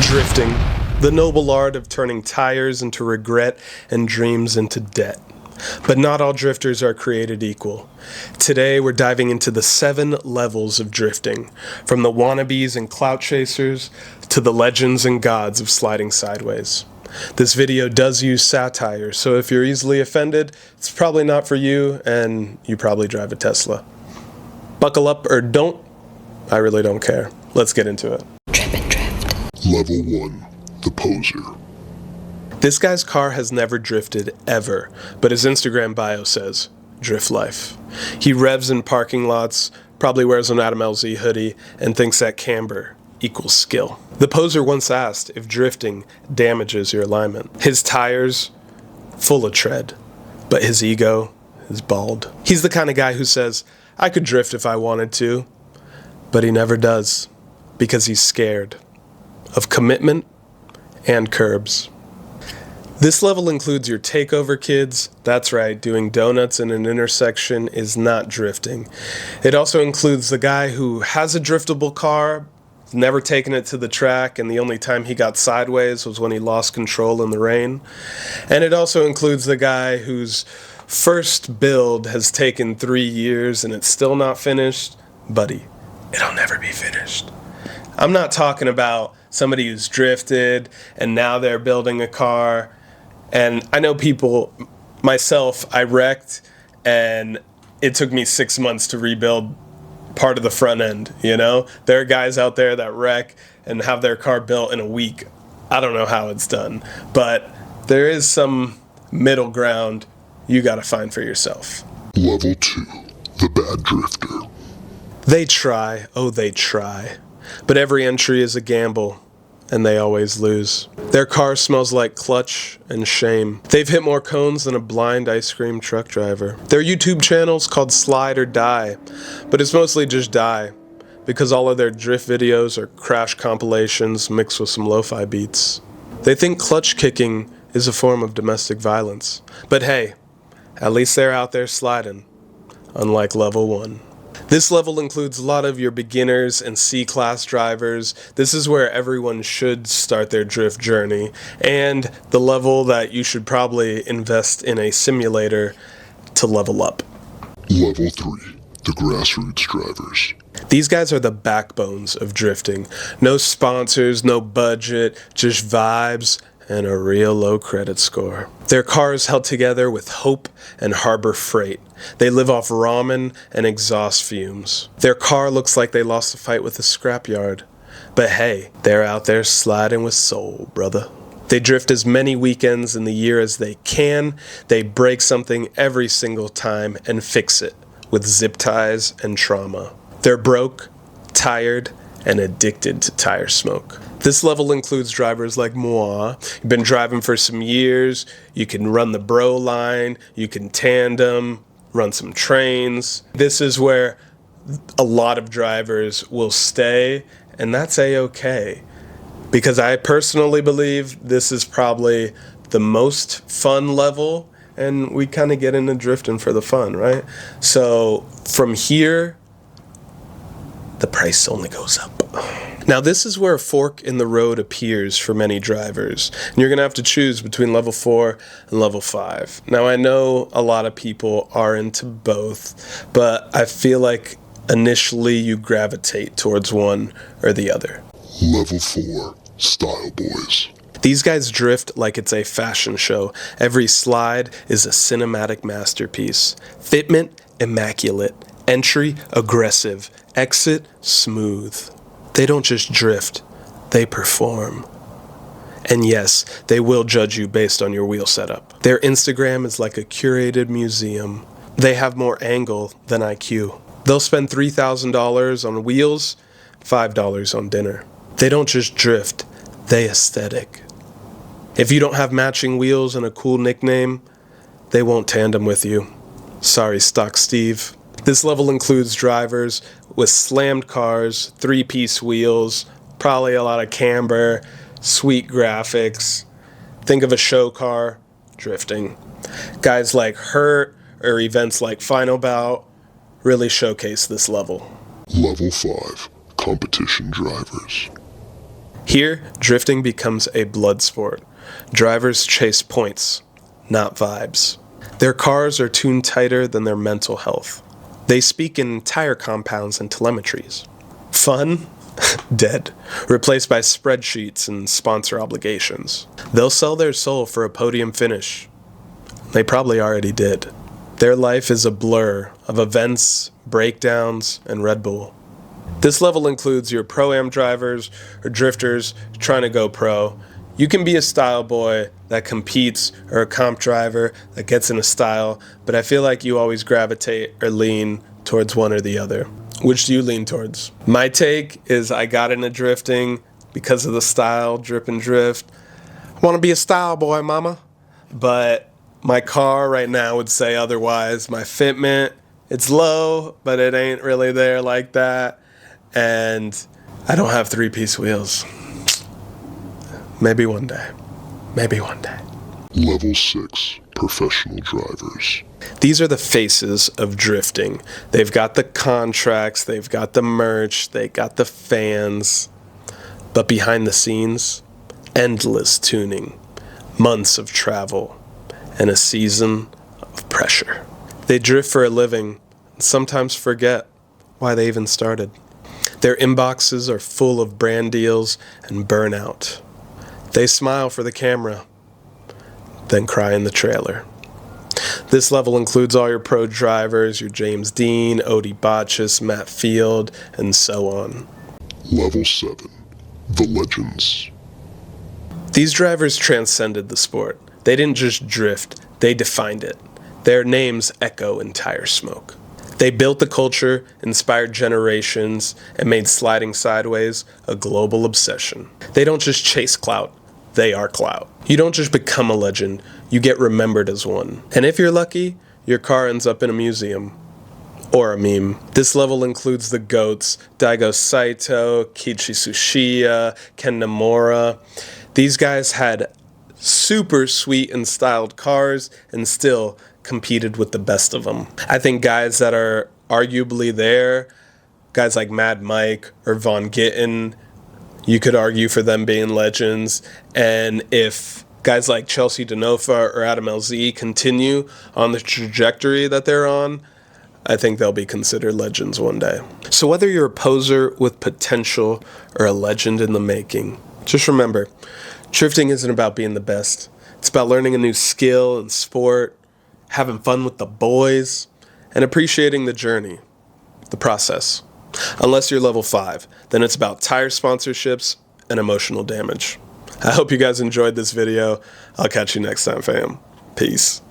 Drifting, the noble art of turning tires into regret and dreams into debt. But not all drifters are created equal. Today we're diving into the 7 levels of drifting, from the wannabes and clout chasers to the legends and gods of sliding sideways. This video does use satire, so if you're easily offended, it's probably not for you, and you probably drive a Tesla. Buckle up or don't, I really don't care. Let's get into it. Trip and drift. Level 1, the poser. This guy's car has never drifted ever, but his Instagram bio says, Drift Life. He revs in parking lots, probably wears an Adam LZ hoodie, and thinks that camber equals skill. The poser once asked if drifting damages your alignment. His tires, full of tread, but his ego is bald. He's the kind of guy who says, I could drift if I wanted to, but he never does, because he's scared of commitment and curbs. This level includes your takeover kids. That's right, doing donuts in an intersection is not drifting. It also includes the guy who has a driftable car, never taken it to the track, and the only time he got sideways was when he lost control in the rain. And it also includes the guy whose first build has taken 3 years and it's still not finished. Buddy, it'll never be finished. I'm not talking about somebody who's drifted and now they're building a car. And I know people, myself, I wrecked and it took me 6 months to rebuild part of the front end, you know? There are guys out there that wreck and have their car built in a week. I don't know how it's done, but there is some middle ground you gotta find for yourself. Level 2, the bad drifter. They try, oh they try, but every entry is a gamble, and they always lose. Their car smells like clutch and shame. They've hit more cones than a blind ice cream truck driver. Their YouTube channel's called Slide or Die, but it's mostly just die, because all of their drift videos are crash compilations mixed with some lo-fi beats. They think clutch kicking is a form of domestic violence, but hey, at least they're out there sliding, unlike level 1. This level includes a lot of your beginners and C-class drivers. This is where everyone should start their drift journey, and the level that you should probably invest in a simulator to level up. Level 3, the grassroots drivers. These guys are the backbones of drifting. No sponsors, no budget, just vibes and a real low credit score. Their car is held together with hope and Harbor Freight. They live off ramen and exhaust fumes. Their car looks like they lost a fight with a scrapyard. But hey, they're out there sliding with soul, brother. They drift as many weekends in the year as they can. They break something every single time and fix it with zip ties and trauma. They're broke, tired, and addicted to tire smoke. This level includes drivers like moi. You've been driving for some years, you can run the bro line, you can tandem, run some trains. This is where a lot of drivers will stay, and that's a-okay. Because I personally believe this is probably the most fun level, and we kind of get into drifting for the fun, right? So from here, the price only goes up. Now this is where a fork in the road appears for many drivers, and you're gonna have to choose between level 4 and level 5. Now I know a lot of people are into both, but I feel like initially you gravitate towards one or the other. Level 4, style boys. These guys drift like it's a fashion show. Every slide is a cinematic masterpiece. Fitment, immaculate. Entry, aggressive. Exit, smooth. They don't just drift, they perform. And yes, they will judge you based on your wheel setup. Their Instagram is like a curated museum. They have more angle than IQ. They'll spend $3,000 on wheels, $5 on dinner. They don't just drift, they aesthetic. If you don't have matching wheels and a cool nickname, they won't tandem with you. Sorry, Stock Steve. This level includes drivers with slammed cars, 3-piece wheels, probably a lot of camber, sweet graphics. Think of a show car, drifting. Guys like Hurt or events like Final Bout really showcase this level. Level 5, competition drivers. Here, drifting becomes a blood sport. Drivers chase points, not vibes. Their cars are tuned tighter than their mental health. They speak in tire compounds and telemetries. Fun? Dead. Replaced by spreadsheets and sponsor obligations. They'll sell their soul for a podium finish. They probably already did. Their life is a blur of events, breakdowns, and Red Bull. This level includes your Pro-Am drivers or drifters trying to go pro. You can be a style boy that competes or a comp driver that gets into style, but I feel like you always gravitate or lean towards one or the other. Which do you lean towards? My take is I got into drifting because of the style, drip and drift. I want to be a style boy, mama. But my car right now would say otherwise. My fitment, it's low, but it ain't really there like that. And I don't have 3-piece wheels. Maybe one day. Maybe one day. Level 6, professional drivers. These are the faces of drifting. They've got the contracts, they've got the merch, they got the fans. But behind the scenes, endless tuning, months of travel, and a season of pressure. They drift for a living and sometimes forget why they even started. Their inboxes are full of brand deals and burnout. They smile for the camera, then cry in the trailer. This level includes all your pro drivers, your James Dean, Odie Botchis, Matt Field, and so on. Level 7, the legends. These drivers transcended the sport. They didn't just drift, they defined it. Their names echo in tire smoke. They built the culture, inspired generations, and made sliding sideways a global obsession. They don't just chase clout, they are clout. You don't just become a legend, you get remembered as one. And if you're lucky, your car ends up in a museum. Or a meme. This level includes the GOATs, Daigo Saito, Kiichi Tsuchiya, Ken Nomura. These guys had super sweet and styled cars and still competed with the best of them. I think guys that are arguably there, guys like Mad Mike or Von Gittin, you could argue for them being legends. And if guys like Chelsea Denofa or Adam LZ continue on the trajectory that they're on, I think they'll be considered legends one day. So whether you're a poser with potential or a legend in the making, just remember, drifting isn't about being the best. It's about learning a new skill and sport, having fun with the boys, and appreciating the journey, the process. Unless you're level 5, then it's about tire sponsorships and emotional damage. I hope you guys enjoyed this video. I'll catch you next time, fam. Peace.